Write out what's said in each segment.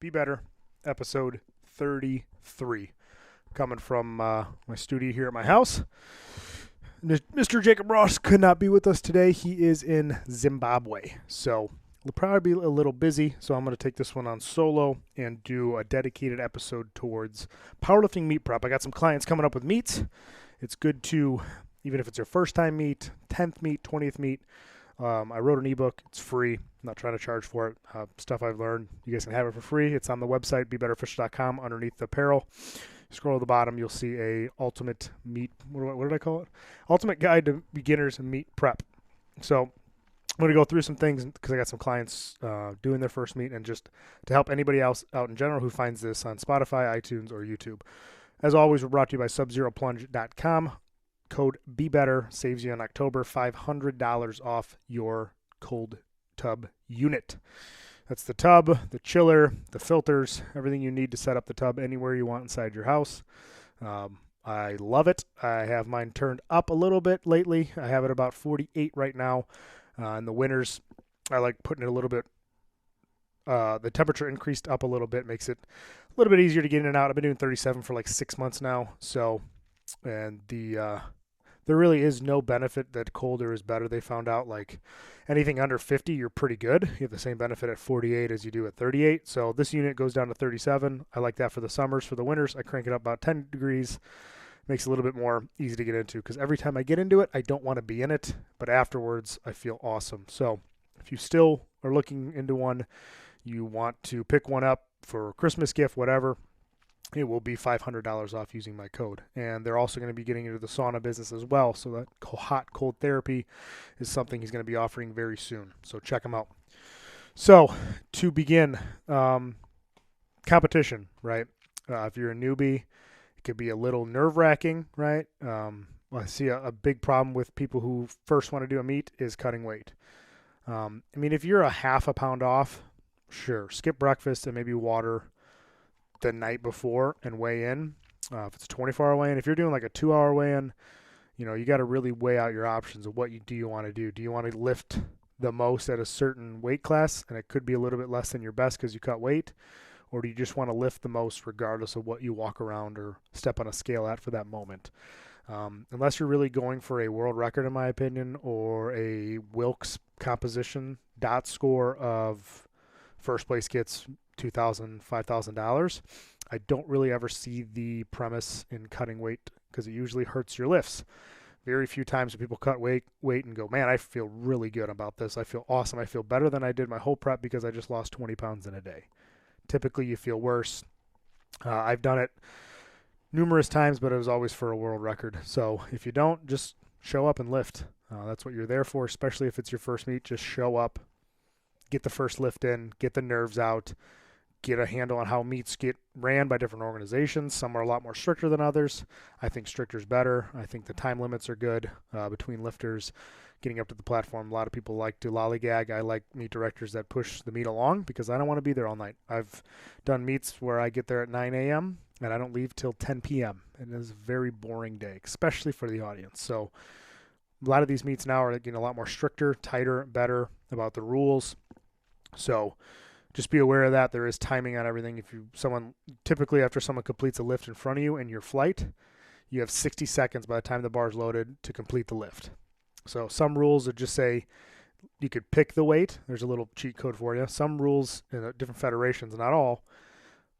Be Better, episode 33. Coming from my studio here at my house. Mr. Jacob.w.ross could not be with us today. He is in Zimbabwe. So we'll probably be a little busy. So I'm going to take this one on solo and do a dedicated episode towards powerlifting meet prep. I got some clients coming up with meets. It's good to, even if it's your first time meet, 10th meet, 20th meet. I wrote an ebook. It's free. I'm not trying to charge for it. Stuff I've learned. You guys can have it for free. It's on the website, BEBETTERFISH.com, underneath the apparel. Scroll to the bottom, you'll see a ultimate meet. What did I call it? Ultimate guide to beginners and meet prep. So I'm going to go through some things because I got some clients doing their first meet, and just to help anybody else out in general who finds this on Spotify, iTunes, or YouTube. As always, we're brought to you by SubZeroPlunge.com. Code BEBETTER saves you in October $500 off your cold tub unit. That's the tub, the chiller, the filters, everything you need to set up the tub anywhere you want inside your house. I love it. I have mine turned up a little bit lately. I have it about 48 right now. In the winters, I like putting it a little bit. The temperature increased up a little bit, makes it a little bit easier to get in and out. I've been doing 37 for like 6 months now. So, and there really is no benefit that colder is better. They found out like anything under 50, you're pretty good. You have the same benefit at 48 as you do at 38. So this unit goes down to 37. I like that for the summers. For the winters, I crank it up about 10 degrees. Makes it a little bit more easy to get into because every time I get into it, I don't want to be in it. But afterwards, I feel awesome. So if you still are looking into one, you want to pick one up for a Christmas gift, whatever, it will be $500 off using my code. And they're also going to be getting into the sauna business as well. So that hot, cold therapy is something he's going to be offering very soon. So check him out. So to begin, competition, right? If you're a newbie, it could be a little nerve-wracking, right? I see a big problem with people who first want to do a meet is cutting weight. If you're a half a pound off, sure, skip breakfast and maybe water the night before and weigh in. If it's a 24-hour weigh-in, if you're doing like a 2-hour weigh-in, you got to really weigh out your options of what do you want to do. Do you want to lift the most at a certain weight class, and it could be a little bit less than your best because you cut weight, or do you just want to lift the most regardless of what you walk around or step on a scale at for that moment? Unless you're really going for a world record, in my opinion, or a Wilks composition dot score of first place gets $2,000, $5,000. I don't really ever see the premise in cutting weight because it usually hurts your lifts. Very few times do people cut weight and go, man, I feel really good about this. I feel awesome. I feel better than I did my whole prep because I just lost 20 pounds in a day. Typically, you feel worse. I've done it numerous times, but it was always for a world record. So if you don't, just show up and lift. That's what you're there for, especially if it's your first meet. Just show up, get the first lift in, get the nerves out, get a handle on how meets get ran by different organizations. Some are a lot more stricter than others. I think stricter is better. I think the time limits are good between lifters getting up to the platform. A lot of people like to lollygag. I like meet directors that push the meet along because I don't want to be there all night. I've done meets where I get there at 9 a.m. and I don't leave till 10 p.m. And it is a very boring day, especially for the audience. So a lot of these meets now are getting a lot more stricter, tighter, better about the rules. So just be aware of that. There is timing on everything. Typically after someone completes a lift in front of you in your flight, you have 60 seconds by the time the bar is loaded to complete the lift. So some rules would just say you could pick the weight. There's a little cheat code for you. Some rules in different federations, not all.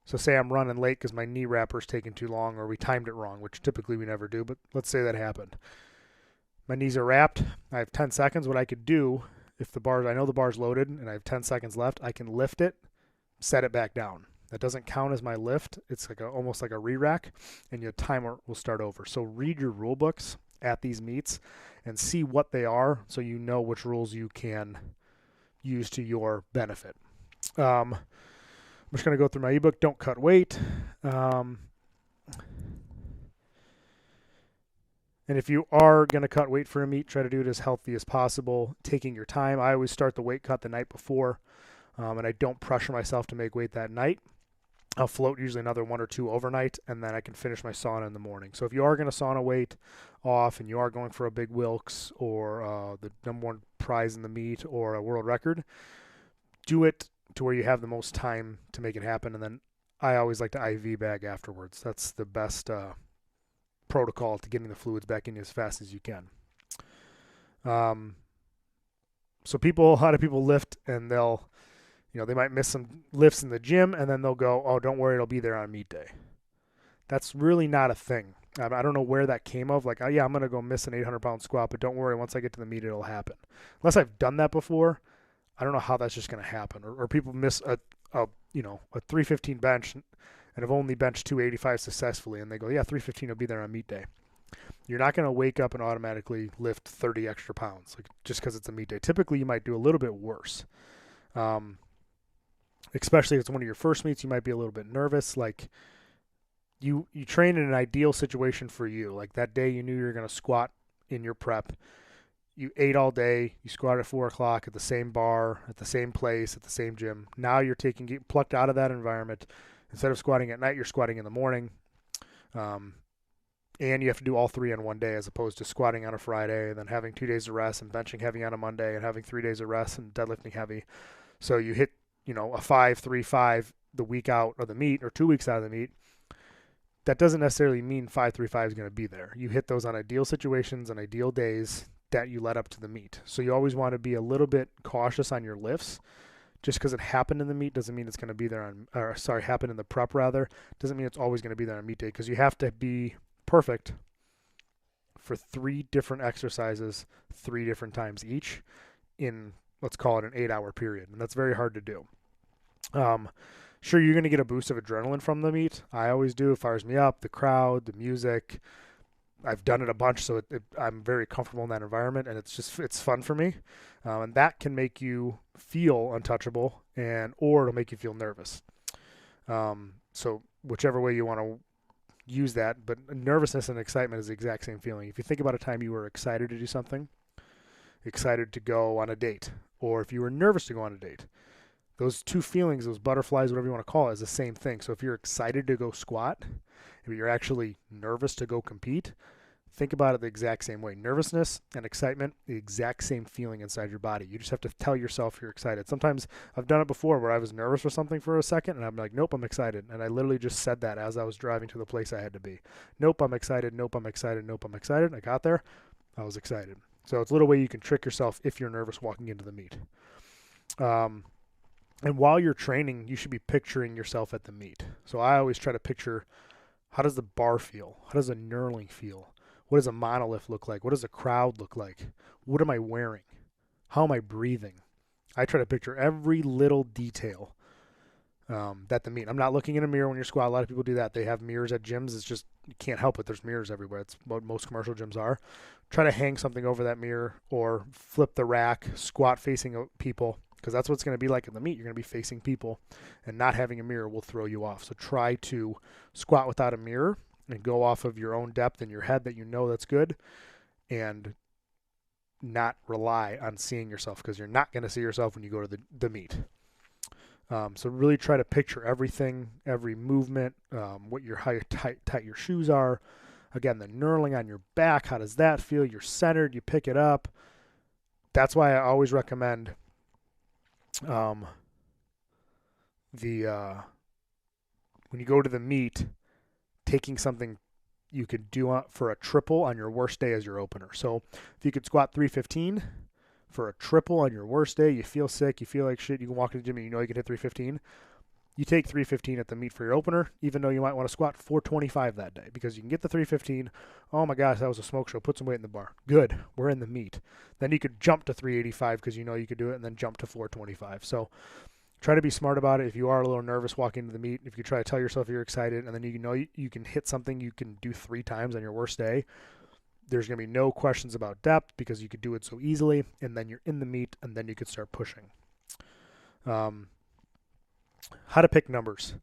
So say I'm running late because my knee wrapper's taking too long or we timed it wrong, which typically we never do, but let's say that happened. My knees are wrapped. I have 10 seconds. What I could do, if I know the bar's loaded and I have 10 seconds left, I can lift it, set it back down. That doesn't count as my lift. It's like almost like a re-rack, and your timer will start over. So read your rule books at these meets and see what they are so you know which rules you can use to your benefit. I'm just going to go through my ebook, Don't Cut Weight. And if you are going to cut weight for a meet, try to do it as healthy as possible, taking your time. I always start the weight cut the night before, and I don't pressure myself to make weight that night. I'll float usually another 1 or 2 overnight, and then I can finish my sauna in the morning. So if you are going to sauna weight off and you are going for a big Wilks or the number one prize in the meet or a world record, do it to where you have the most time to make it happen. And then I always like to IV bag afterwards. That's the best protocol to getting the fluids back in you as fast as you can. So a lot of people lift and they'll, they might miss some lifts in the gym and then they'll go, oh, don't worry, it'll be there on meet day. That's really not a thing. I don't know where that came of. Like, oh yeah, I'm going to go miss an 800-pound squat, but don't worry, once I get to the meet, it'll happen. Unless I've done that before, I don't know how that's just going to happen. Or people miss a 315 bench and have only benched 285 successfully, and they go, yeah, 315 will be there on meet day. You're not going to wake up and automatically lift 30 extra pounds just because it's a meet day. Typically, you might do a little bit worse. Especially if it's one of your first meets, you might be a little bit nervous. Like, you train in an ideal situation for you. Like that day you knew you were going to squat in your prep. You ate all day. You squatted at 4 o'clock at the same bar, at the same place, at the same gym. Now you're getting plucked out of that environment. Instead of squatting at night, you're squatting in the morning. And you have to do all 3 on one day as opposed to squatting on a Friday and then having 2 days of rest and benching heavy on a Monday and having 3 days of rest and deadlifting heavy. So you hit, a 5-3-5 the week out of the meet or 2 weeks out of the meet. That doesn't necessarily mean 5-3-5 is going to be there. You hit those on ideal situations and ideal days that you led up to the meet. So you always want to be a little bit cautious on your lifts. Just because it happened in the meet doesn't mean it's going to be there happened in the prep rather, doesn't mean it's always going to be there on meet day, because you have to be perfect for 3 different exercises 3 different times each in, let's call it, an 8-hour period. And that's very hard to do. Sure, you're going to get a boost of adrenaline from the meet. I always do. It fires me up. The crowd, the music. I've done it a bunch, so I'm very comfortable in that environment, and it's fun for me. And that can make you feel untouchable, or it'll make you feel nervous. So whichever way you want to use that, but nervousness and excitement is the exact same feeling. If you think about a time you were excited to do something, excited to go on a date, or if you were nervous to go on a date, those 2 feelings, those butterflies, whatever you want to call it, is the same thing. So if you're excited to go squat, if you're actually nervous to go compete, think about it the exact same way. Nervousness and excitement, the exact same feeling inside your body. You just have to tell yourself you're excited. Sometimes I've done it before where I was nervous for something for a second and I'm like, nope, I'm excited. And I literally just said that as I was driving to the place I had to be. Nope, I'm excited. Nope, I'm excited. Nope, I'm excited. I got there. I was excited. So it's a little way you can trick yourself if you're nervous walking into the meet. And while you're training, you should be picturing yourself at the meet. So I always try to picture, how does the bar feel? How does a knurling feel? What does a monolift look like? What does a crowd look like? What am I wearing? How am I breathing? I try to picture every little detail at the meet. I'm not looking in a mirror when you're squat. A lot of people do that. They have mirrors at gyms. It's just, you can't help it. There's mirrors everywhere. It's what most commercial gyms are. Try to hang something over that mirror or flip the rack, squat facing people, because that's what it's going to be like in the meet. You're going to be facing people, and not having a mirror will throw you off. So try to squat without a mirror and go off of your own depth in your head that you know that's good, and not rely on seeing yourself, because you're not going to see yourself when you go to the meet. So really try to picture everything, every movement, how tight your shoes are. Again, the knurling on your back, how does that feel? You're centered, you pick it up. That's why I always recommend when you go to the meet, taking something you could do for a triple on your worst day as your opener. So if you could squat 315 for a triple on your worst day, you feel sick, you feel like shit, you can walk to the gym and you know you can hit 315. You take 315 at the meet for your opener, even though you might want to squat 425 that day, because you can get the 315. Oh my gosh, that was a smoke show. Put some weight in the bar. Good. We're in the meet. Then you could jump to 385 because you know you could do it, and then jump to 425. So try to be smart about it. If you are a little nervous walking into the meet, if you try to tell yourself you're excited, and then you know you can hit something you can do 3 times on your worst day, there's going to be no questions about depth because you could do it so easily, and then you're in the meet, and then you could start pushing. How to pick numbers.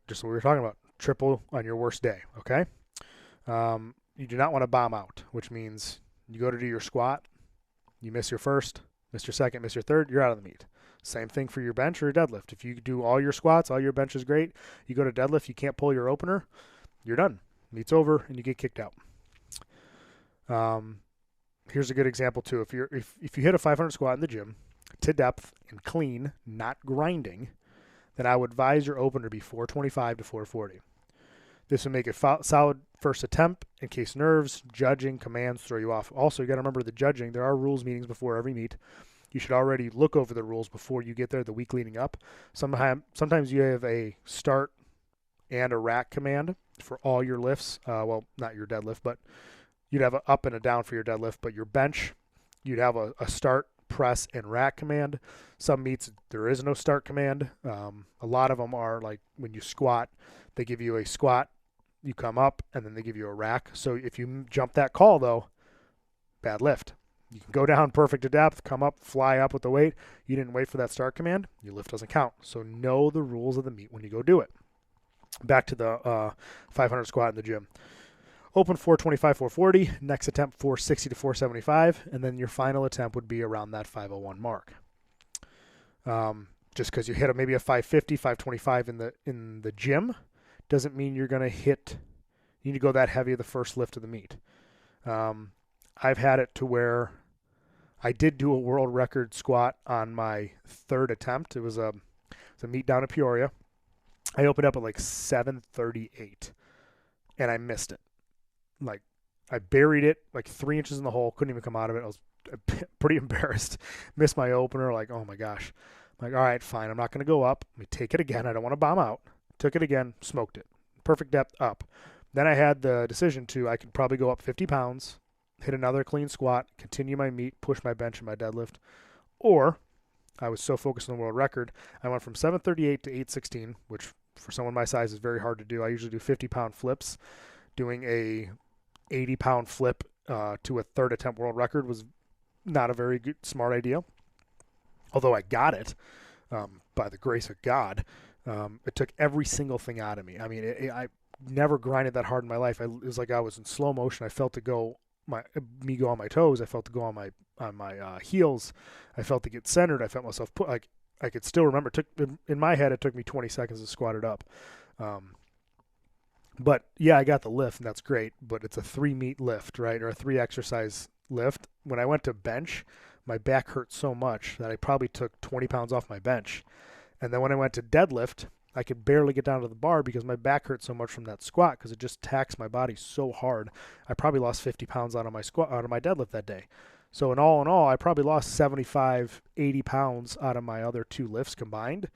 Just what we were talking about. Triple on your worst day, okay? You do not want to bomb out, which means you go to do your squat, you miss your first, miss your second, miss your third, you're out of the meet. Same thing for your bench or your deadlift. If you do all your squats, all your bench is great, you go to deadlift, you can't pull your opener, you're done. Meet's over, and you get kicked out. Here's a good example too. If you hit a 500 squat in the gym, to depth and clean, not grinding, then I would advise your opener to be 425 to 440. This would make a solid first attempt in case nerves, judging, commands throw you off. Also, you got to remember the judging. There are rules meetings before every meet. You should already look over the rules before you get there the week leading up. Sometimes you have a start and a rack command for all your lifts. Well, not your deadlift, but you'd have an up and a down for your deadlift. But your bench, you'd have a start, press, and rack command. Some meets, there is no start command. A lot of them are like when you squat, they give you a squat, you come up, and then they give you a rack. So if you jump that call, though, bad lift. You can go down perfect to depth, come up, fly up with the weight. You didn't wait for that start command, your lift doesn't count. So know the rules of the meet when you go do it. Back to the 500 squat in the gym. Open 425, 440. Next attempt 460 to 475, and then your final attempt would be around that 501 mark. Just because you hit maybe a 550, 525 in the gym, doesn't mean you're going to hit. You need to go that heavy of the first lift of the meet. I've had it to where I did do a world record squat on my third attempt. It was a meet down in Peoria. I opened up at like 738, and I missed it. Like, I buried it like 3 inches in the hole, couldn't even come out of it. I was pretty embarrassed. Missed my opener, like, oh my gosh. I'm like, all right, fine, I'm not going to go up. Let me take it again. I don't want to bomb out. Took it again, smoked it. Perfect depth up. Then I had the decision I could probably go up 50 pounds, hit another clean squat, continue my meet, push my bench and my deadlift. Or I was so focused on the world record, I went from 738 to 816, which for someone my size is very hard to do. I usually do 50-pound flips. Doing a 80-pound flip to a third attempt world record was not a very good, smart idea. Although I got it by the grace of God, it took every single thing out of me. I mean, I never grinded that hard in my life. It was like I was in slow motion. I felt go on my toes. I felt to go on my heels. I felt to get centered. I felt myself put like I could still remember. In my head, it took me 20 seconds to squat it up. But yeah, I got the lift, and that's great. But it's a 3 meet lift, right, or a 3 exercise lift. When I went to bench, my back hurt so much that I probably took 20 pounds off my bench. And then when I went to deadlift, I could barely get down to the bar because my back hurt so much from that squat because it just taxed my body so hard. I probably lost 50 pounds out of my deadlift that day. So in all, I probably lost 75, 80 pounds out of my other 2 lifts combined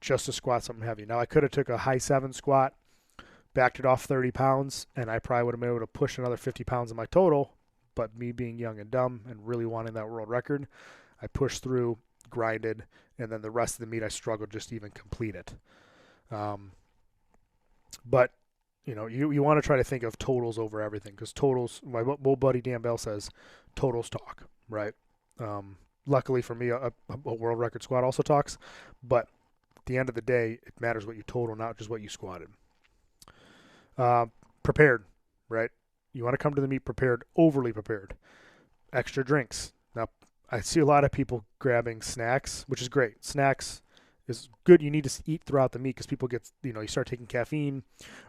just to squat something heavy. Now I could have took a high 7 squat, backed it off 30 pounds, and I probably would have been able to push another 50 pounds in my total. But me being young and dumb and really wanting that world record, I pushed through, grinded, and then the rest of the meet I struggled just to even complete it. But you want to try to think of totals over everything because totals. My old buddy Dan Bell says, totals talk, right? Luckily for me, a world record squat also talks, but at the end of the day, it matters what you total, not just what you squatted. Prepared, right? You want to come to the meet prepared, overly prepared. Extra drinks. Now, I see a lot of people grabbing snacks, which is great. Snacks is good. You need to eat throughout the meet because people get, you start taking caffeine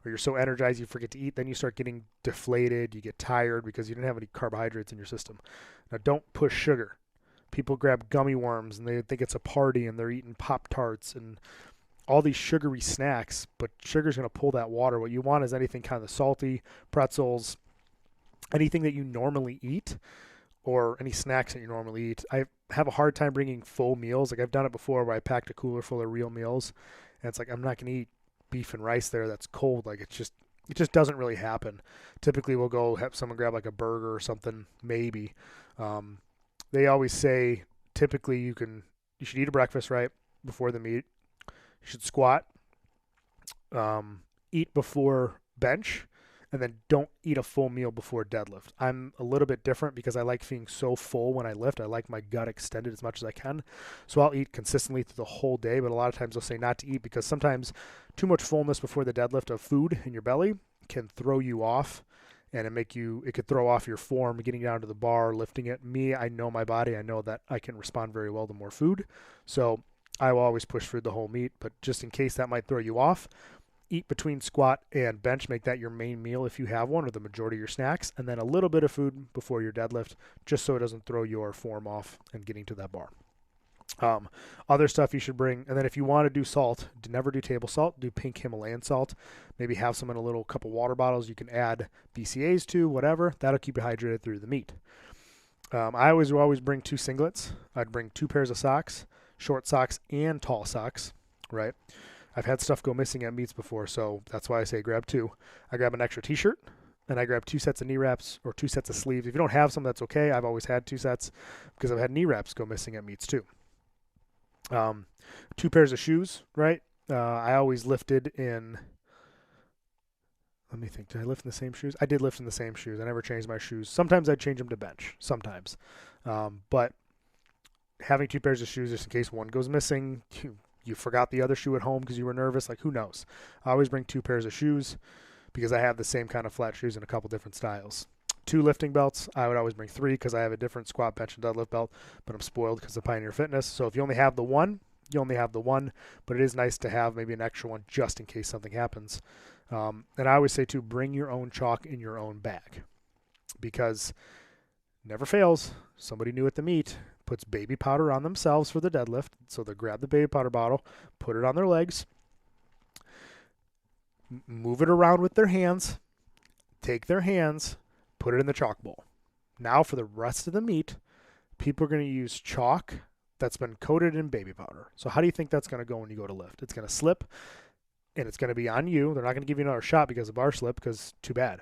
or you're so energized you forget to eat. Then you start getting deflated. You get tired because you didn't have any carbohydrates in your system. Now, don't push sugar. People grab gummy worms and they think it's a party and they're eating Pop-Tarts and all these sugary snacks, but sugar's going to pull that water. What you want is anything kind of salty, pretzels, anything that you normally eat or any snacks that you normally eat. I have a hard time bringing full meals. Like I've done it before where I packed a cooler full of real meals and it's like, I'm not going to eat beef and rice there. That's cold. Like it just doesn't really happen. Typically we'll go have someone grab like a burger or something, maybe. They always say typically you should eat a breakfast right before the meet. You should squat, eat before bench, and then don't eat a full meal before deadlift. I'm a little bit different because I like being so full when I lift. I like my gut extended as much as I can. So I'll eat consistently through the whole day, but a lot of times they'll say not to eat because sometimes too much fullness before the deadlift of food in your belly can throw you off and it could throw off your form getting down to the bar, lifting it. Me, I know my body. I know that I can respond very well to more food. So I will always push through the whole meet, but just in case that might throw you off, eat between squat and bench. Make that your main meal if you have one or the majority of your snacks, and then a little bit of food before your deadlift just so it doesn't throw your form off and getting to that bar. Um, Other stuff you should bring, and then if you want to do salt, never do table salt, do pink Himalayan salt. Maybe have some in a little couple water bottles you can add BCAAs to, whatever. That'll keep you hydrated through the meet. I always bring 2 singlets. I'd bring 2 pairs of socks, short socks and tall socks, right? I've had stuff go missing at meets before, so that's why I say grab 2. I grab an extra t-shirt, and I grab 2 sets of knee wraps or 2 sets of sleeves. If you don't have some, that's okay. I've always had 2 sets because I've had knee wraps go missing at meets too. 2 pairs of shoes, right? I always lifted in, let me think, did I lift in the same shoes? I did lift in the same shoes. I never changed my shoes. Sometimes I'd change them to bench, sometimes. But having 2 pairs of shoes just in case one goes missing, you forgot the other shoe at home because you were nervous, like who knows? I always bring 2 pairs of shoes because I have the same kind of flat shoes in a couple different styles. 2 lifting belts. I would always bring 3 because I have a different squat, bench, and deadlift belt, but I'm spoiled because of Pioneer Fitness. So if you only have the one, you only have the one, but it is nice to have maybe an extra one just in case something happens. And I always say too, bring your own chalk in your own bag because never fails. Somebody new at the meet puts baby powder on themselves for the deadlift. So they grab the baby powder bottle, put it on their legs, move it around with their hands, take their hands, put it in the chalk bowl. Now for the rest of the meet, people are going to use chalk that's been coated in baby powder. So how do you think that's going to go when you go to lift? It's going to slip, and it's going to be on you. They're not going to give you another shot because of bar slip, because too bad.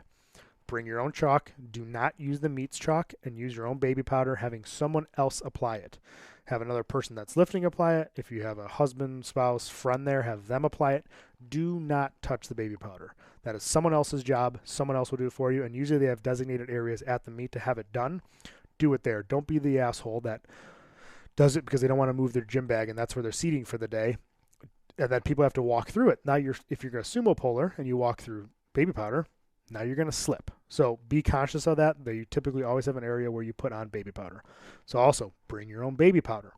Bring your own chalk. Do not use the meets chalk, and use your own baby powder, having someone else apply it. Have another person that's lifting apply it. If you have a husband, spouse, friend there, have them apply it. Do not touch the baby powder. That is someone else's job. Someone else will do it for you, and usually they have designated areas at the meet to have it done. Do it there. Don't be the asshole that does it because they don't want to move their gym bag, and that's where they're seating for the day, and then people have to walk through it. Now, if you're a sumo puller and you walk through baby powder, now you're going to slip. So be conscious of that. You typically always have an area where you put on baby powder. So also bring your own baby powder.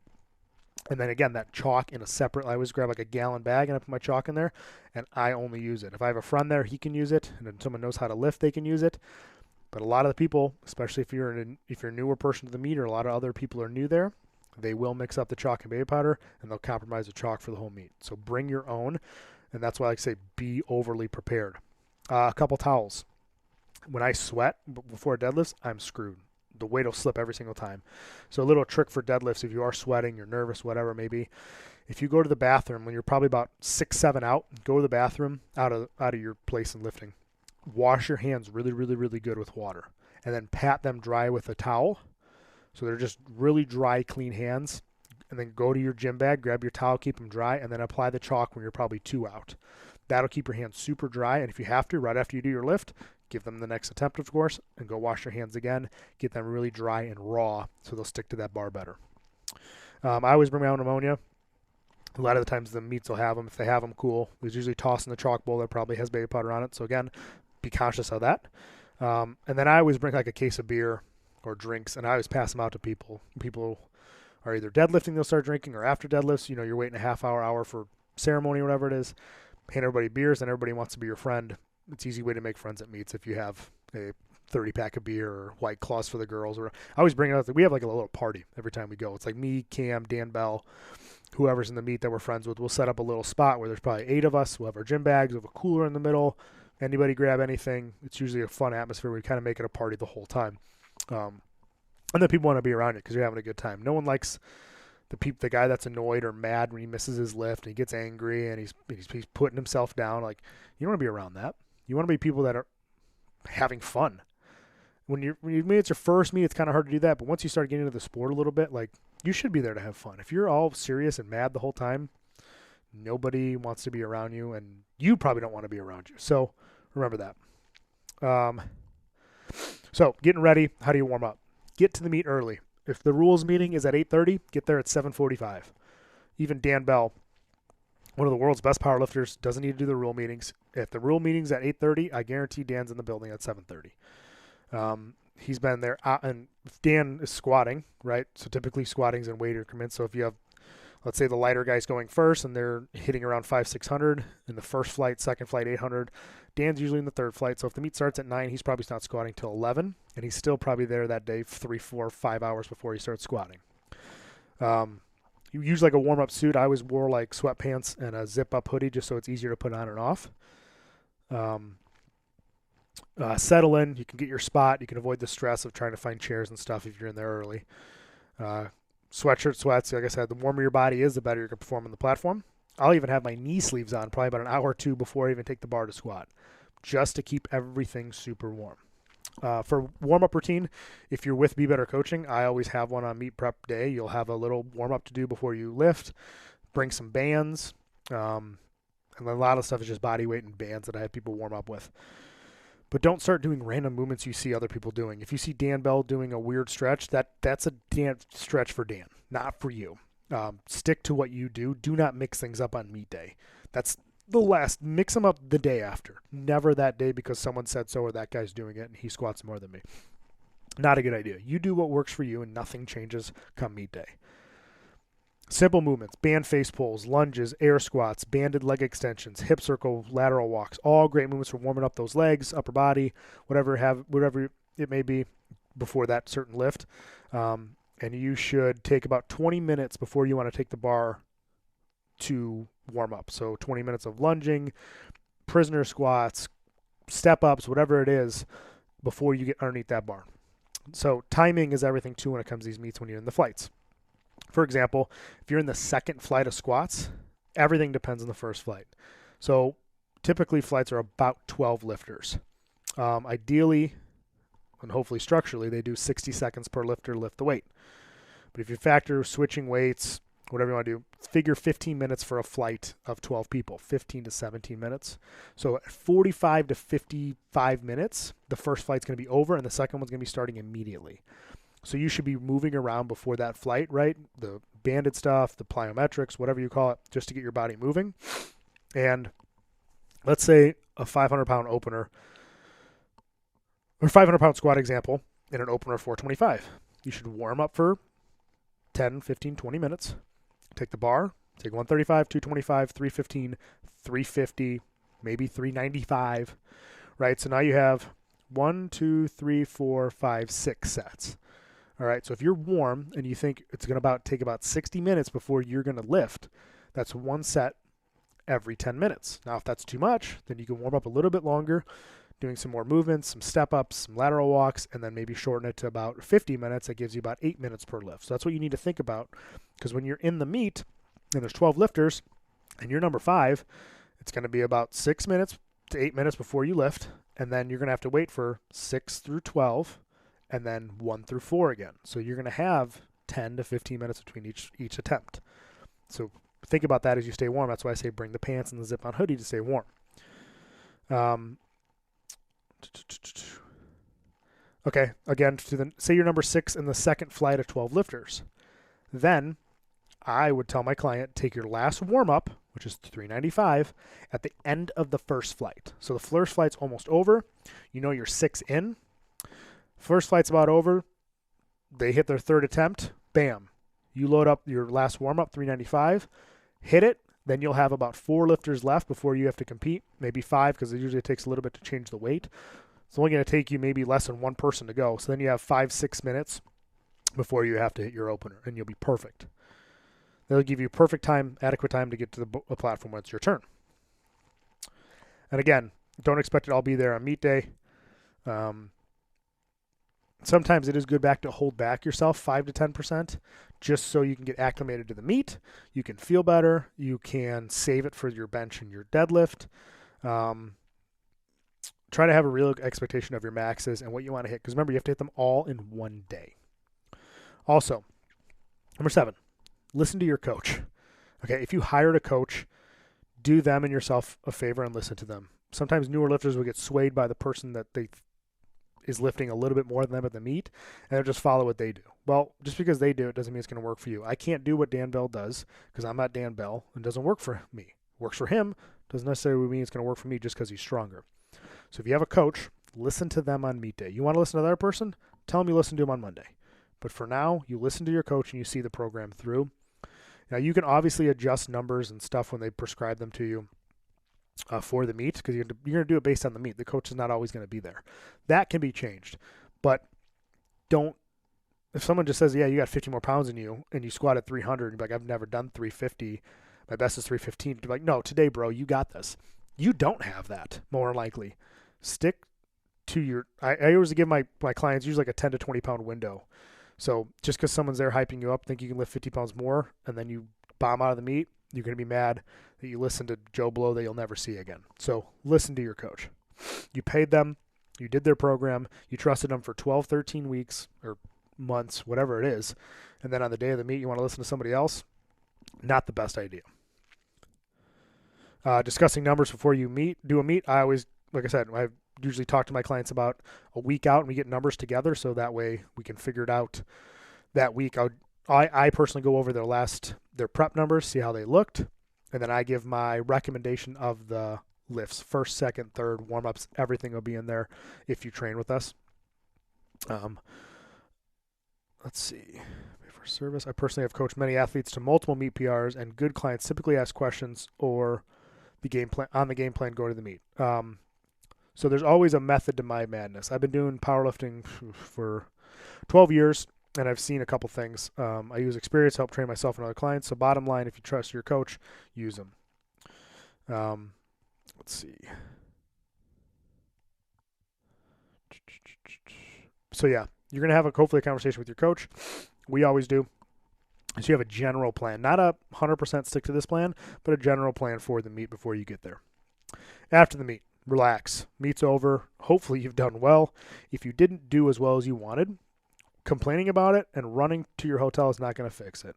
And then again, that chalk in a separate, I always grab like a gallon bag and I put my chalk in there, and I only use it. If I have a friend there, he can use it, and if someone knows how to lift, they can use it. But a lot of the people, especially if you're a newer person to the meet, or a lot of other people are new there, they will mix up the chalk and baby powder, and they'll compromise the chalk for the whole meet. So bring your own, and that's why I like to say be overly prepared. A couple towels. When I sweat before deadlifts, I'm screwed. The weight will slip every single time. So a little trick for deadlifts, if you are sweating, you're nervous, whatever it may be, if you go to the bathroom when you're probably about 6, 7 out, go to the bathroom out of your place in lifting. Wash your hands really, really, really good with water, and then pat them dry with a towel. So they're just really dry, clean hands. And then go to your gym bag, grab your towel, keep them dry, and then apply the chalk when you're probably 2 out. That'll keep your hands super dry. And if you have to, right after you do your lift, give them the next attempt, of course, and go wash your hands again. Get them really dry and raw so they'll stick to that bar better. I always bring my own ammonia. A lot of the times the meets will have them. If they have them, cool. There's usually toss in the chalk bowl that probably has baby powder on it. So again, be conscious of that. And then I always bring like a case of beer or drinks, and I always pass them out to people. People are either deadlifting, they'll start drinking, or after deadlifts, you're waiting a half hour for ceremony or whatever it is. Hand everybody beers, and everybody wants to be your friend. It's an easy way to make friends at meets if you have a 30-pack of beer or White Claws for the girls. Or I always bring it out. We have like a little party every time we go. It's like me, Cam, Dan Bell, whoever's in the meet that we're friends with. We'll set up a little spot where there's probably 8 of us. We'll have our gym bags. We'll have a cooler in the middle. Anybody grab anything. It's usually a fun atmosphere. We kind of make it a party the whole time. And then people want to be around you because you're having a good time. No one likes the guy that's annoyed or mad when he misses his lift and he gets angry and he's putting himself down. Like, you don't want to be around that. You want to be people that are having fun. When you meet, it's your first meet, it's kind of hard to do that. But once you start getting into the sport a little bit, like, you should be there to have fun. If you're all serious and mad the whole time, nobody wants to be around you, and you probably don't want to be around you. So remember that. So getting ready, how do you warm up? Get to the meet early. If the rules meeting is at 8:30, get there at 7:45. Even Dan Bell, one of the world's best powerlifters, doesn't need to do the rule meetings. If the rule meeting's at 8:30, I guarantee Dan's in the building at 7:30. He's been there, and Dan is squatting, right? So typically squatting's and weight increments. So if you have, let's say the lighter guy's going first and they're hitting around 500-600 in the first flight, second flight 800. Dan's usually in the third flight. So if the meet starts at 9, he's probably not squatting till 11, and he's still probably there that day 3, 4, 5 hours before he starts squatting. You use like a warm-up suit. I always wore like sweatpants and a zip-up hoodie just so it's easier to put on and off. Settle in. You can get your spot. You can avoid the stress of trying to find chairs and stuff if you're in there early. Sweatshirt, sweats. Like I said, the warmer your body is, the better you can perform on the platform. I'll even have my knee sleeves on probably about an hour or two before I even take the bar to squat, just to keep everything super warm. For warm-up routine, if you're with Be Better Coaching, I always have one on meet prep day. You'll have a little warm-up to do before you lift. Bring some bands. And a lot of stuff is just body weight and bands that I have people warm up with. But don't start doing random movements you see other people doing. If you see Dan Bell doing a weird stretch, that's a Dan stretch for Dan, not for you. Stick to what you do. Do not mix things up on meet day. That's the last. Mix them up the day after. Never that day because someone said so or that guy's doing it and he squats more than me. Not a good idea. You do what works for you and nothing changes come meet day. Simple movements, band face pulls, lunges, air squats, banded leg extensions, hip circle, lateral walks, all great movements for warming up those legs, upper body, whatever it may be before that certain lift. And you should take about 20 minutes before you want to take the bar to warm up. So 20 minutes of lunging, prisoner squats, step ups, whatever it is, before you get underneath that bar. So timing is everything too when it comes to these meets when you're in the flights. For example, if you're in the second flight of squats, everything depends on the first flight. So typically flights are about 12 lifters. Ideally, and hopefully structurally, they do 60 seconds per lifter to lift the weight. But if you factor switching weights, whatever you want to do, figure 15 minutes for a flight of 12 people, 15 to 17 minutes. So at 45 to 55 minutes, the first flight's going to be over and the second one's going to be starting immediately. So you should be moving around before that flight, right? The banded stuff, the plyometrics, whatever you call it, just to get your body moving. And let's say a 500-pound opener or 500-pound squat example in an opener 425. You should warm up for 10, 15, 20 minutes. Take the bar, take 135, 225, 315, 350, maybe 395, right? So now you have 1, 2, 3, 4, 5, 6 sets. All right, so if you're warm and you think it's going to take about 60 minutes before you're going to lift, that's one set every 10 minutes. Now, if that's too much, then you can warm up a little bit longer, doing some more movements, some step-ups, some lateral walks, and then maybe shorten it to about 50 minutes. That gives you about 8 minutes per lift. So that's what you need to think about, because when you're in the meet and there's 12 lifters and you're number 5, it's going to be about 6 minutes to 8 minutes before you lift, and then you're going to have to wait for 6 through 12, and then 1 through 4 again. So you're going to have 10 to 15 minutes between each attempt. So think about that as you stay warm. That's why I say bring the pants and the zip-on hoodie to stay warm. Okay, again, say you're number 6 in the second flight of 12 lifters. Then I would tell my client, take your last warm-up, which is 395, at the end of the first flight. So the first flight's almost over. You know you're 6 in. First flight's about over. They hit their third attempt. Bam. You load up your last warm-up, 395. Hit it. Then you'll have about 4 lifters left before you have to compete. Maybe 5 because it usually takes a little bit to change the weight. It's only going to take you maybe less than one person to go. So then you have 5-6 minutes before you have to hit your opener, and you'll be perfect. They'll give you perfect time, adequate time to get to the platform when it's your turn. And again, don't expect it all be there on meet day. Sometimes it is good to hold back yourself 5 to 10% just so you can get acclimated to the meet. You can feel better. You can save it for your bench and your deadlift. Try to have a real expectation of your maxes and what you want to hit, because remember, you have to hit them all in one day. Also, number 7, listen to your coach. Okay, if you hired a coach, do them and yourself a favor and listen to them. Sometimes newer lifters will get swayed by the person that they is lifting a little bit more than them at the meet, and they'll just follow what they do. Well, just because they do it doesn't mean it's going to work for you. I can't do what Dan Bell does because I'm not Dan Bell, and it doesn't work for me. Works for him doesn't necessarily mean it's going to work for me just because he's stronger. So if you have a coach, listen to them on meet day. You want to listen to the other person? Tell them you listen to them on Monday. But for now, you listen to your coach and you see the program through. Now, you can obviously adjust numbers and stuff when they prescribe them to you for the meet, because you're going to do it based on the meet. The coach is not always going to be there. That can be changed. But don't if someone just says, yeah, you got 50 more pounds in you and you squat at 300, and you're like, I've never done 350. My best is 315. You're like, no, today, bro, you got this. You don't have that, more likely. Stick to your, I always give my clients usually like a 10 to 20 pound window. So just because someone's there hyping you up, think you can lift 50 pounds more, and then you bomb out of the meet, you're going to be mad that you listen to Joe Blow that you'll never see again. So listen to your coach. You paid them. You did their program. You trusted them for 12, 13 weeks or months, whatever it is. And then on the day of the meet, you want to listen to somebody else? Not the best idea. Discussing numbers before you do a meet. I always, like I said, I usually talk to my clients about a week out and we get numbers together so that way we can figure it out that week. I personally go over their prep numbers, see how they looked, and then I give my recommendation of the lifts, first, second, third, warm-ups, everything will be in there if you train with us. Let's see. For service, I personally have coached many athletes to multiple meet PRs, and good clients typically ask questions or the game plan go to the meet. So there's always a method to my madness. I've been doing powerlifting for 12 years, and I've seen a couple things. I use experience to help train myself and other clients. So bottom line, if you trust your coach, use them. Let's see. So yeah, you're going to have hopefully a conversation with your coach. We always do. So you have a general plan, not a 100% stick to this plan, but a general plan for the meet before you get there. After the meet, relax. Meet's over. Hopefully you've done well. If you didn't do as well as you wanted, complaining about it and running to your hotel is not going to fix it.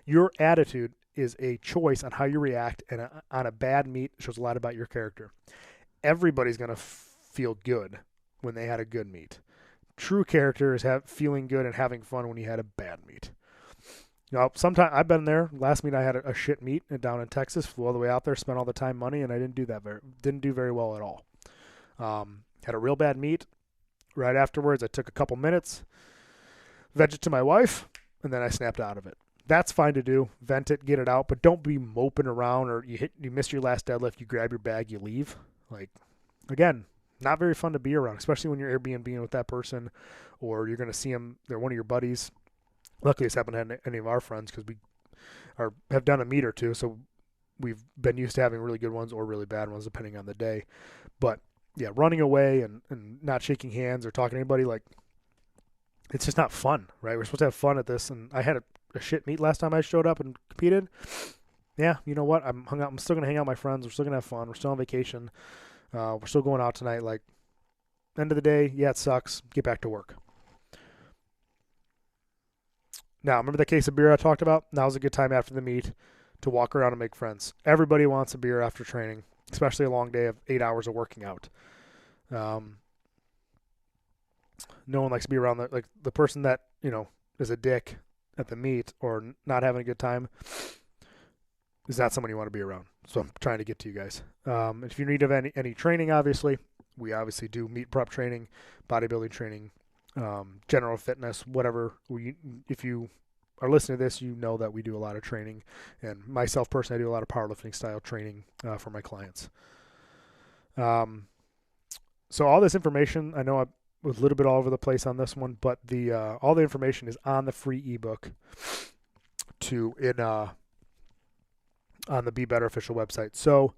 Your attitude is a choice on how you react, and on a bad meet shows a lot about your character. Everybody's going to feel good when they had a good meet. True character is feeling good and having fun when you had a bad meet. Sometimes I've been there. Last meet I had a shit meet down in Texas. Flew all the way out there, spent all the time, money, and I didn't do very well at all. Had a real bad meet. Right afterwards, I took a couple minutes, vented to my wife, and then I snapped out of it. That's fine to do. Vent it, get it out, but don't be moping around or you miss your last deadlift, you grab your bag, you leave. Again, not very fun to be around, especially when you're Airbnb with that person or you're going to see them. They're one of your buddies. Luckily, this happened to any of our friends because we have done a meet or two, so we've been used to having really good ones or really bad ones depending on the day. But yeah, running away and not shaking hands or talking to anybody, it's just not fun, right? We're supposed to have fun at this, and I had a shit meet last time I showed up and competed. Yeah, you know what? I'm still gonna hang out with my friends. We're still gonna have fun. We're still on vacation. We're still going out tonight. End of the day, yeah, it sucks. Get back to work. Now, remember the case of beer I talked about? Now's a good time after the meet to walk around and make friends. Everybody wants a beer after training, especially a long day of 8 hours of working out. No one likes to be around the person that, is a dick at the meet or not having a good time is not someone you want to be around. So I'm trying to get to you guys. If you need any training, obviously, we obviously do meet prep training, bodybuilding training, general fitness, whatever. If you are listening to this, you know that we do a lot of training, and myself personally, I do a lot of powerlifting style training for my clients. So all this information, I know I was a little bit all over the place on this one, but all the information is on the free ebook on the Be Better official website. So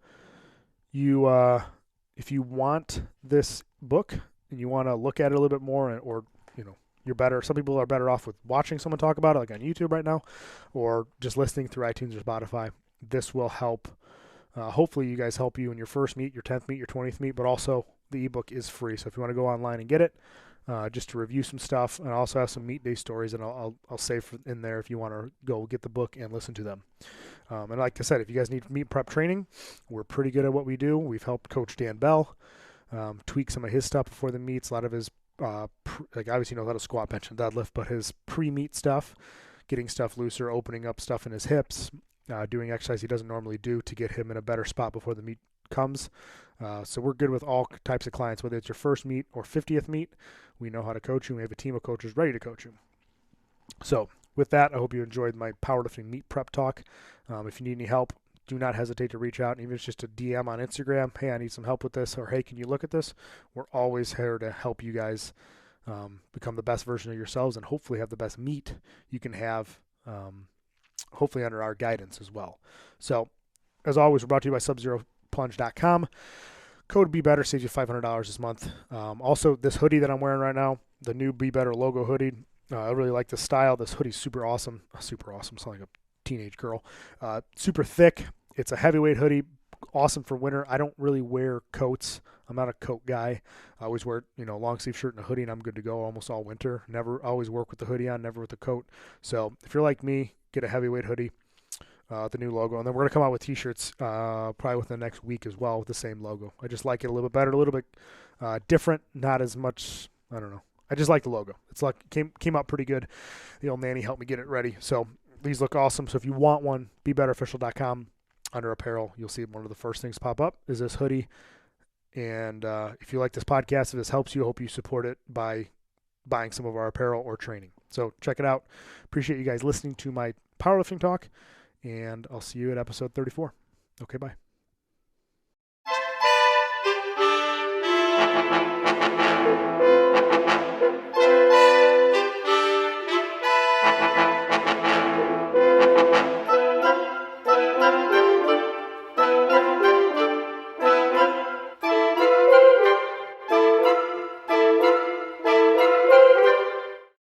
if you want this book and you want to look at it a little bit more, or you're better. Some people are better off with watching someone talk about it, like on YouTube right now, or just listening through iTunes or Spotify. This will help. Hopefully, you guys help you in your first meet, your 10th meet, your 20th meet, but also the ebook is free. So if you want to go online and get it, just to review some stuff, and I also have some meet day stories, and I'll save in there if you want to go get the book and listen to them. And like I said, if you guys need meet prep training, we're pretty good at what we do. We've helped Coach Dan Bell tweak some of his stuff before the meets. A lot of his, obviously knows how to squat, bench, and deadlift, but his pre-meet stuff, getting stuff looser, opening up stuff in his hips, doing exercise he doesn't normally do to get him in a better spot before the meet comes. So we're good with all types of clients, whether it's your first meet or 50th meet. We know how to coach you. We have a team of coaches ready to coach you. So with that, I hope you enjoyed my powerlifting meet prep talk. If you need any help, do not hesitate to reach out. Even if it's just a DM on Instagram, hey, I need some help with this, or hey, can you look at this? We're always here to help you guys become the best version of yourselves, and hopefully have the best meat you can have, hopefully under our guidance as well. So, as always, we're brought to you by SubZeroPlunge.com. Code BEBETTER saves you $500 this month. Also, this hoodie that I'm wearing right now, the new BEBETTER logo hoodie, I really like the style. This hoodie's super awesome. Super awesome. Sound like a teenage girl. Super thick. It's a heavyweight hoodie. Awesome for winter. I don't really wear coats. I'm not a coat guy. I always wear, long sleeve shirt and a hoodie, and I'm good to go almost all winter. Never always work with the hoodie on, never with the coat. So if you're like me, get a heavyweight hoodie, the new logo. And then we're going to come out with t-shirts probably within the next week as well with the same logo. I just like it a little bit better, a little bit different, not as much, I don't know. I just like the logo. It's like came out pretty good. The old nanny helped me get it ready. So these look awesome. So if you want one, BeBetterOfficial.com. Under apparel, you'll see one of the first things pop up is this hoodie. And if you like this podcast, if this helps you, I hope you support it by buying some of our apparel or training. So check it out. Appreciate you guys listening to my powerlifting talk, and I'll see you at episode 34. Okay, bye.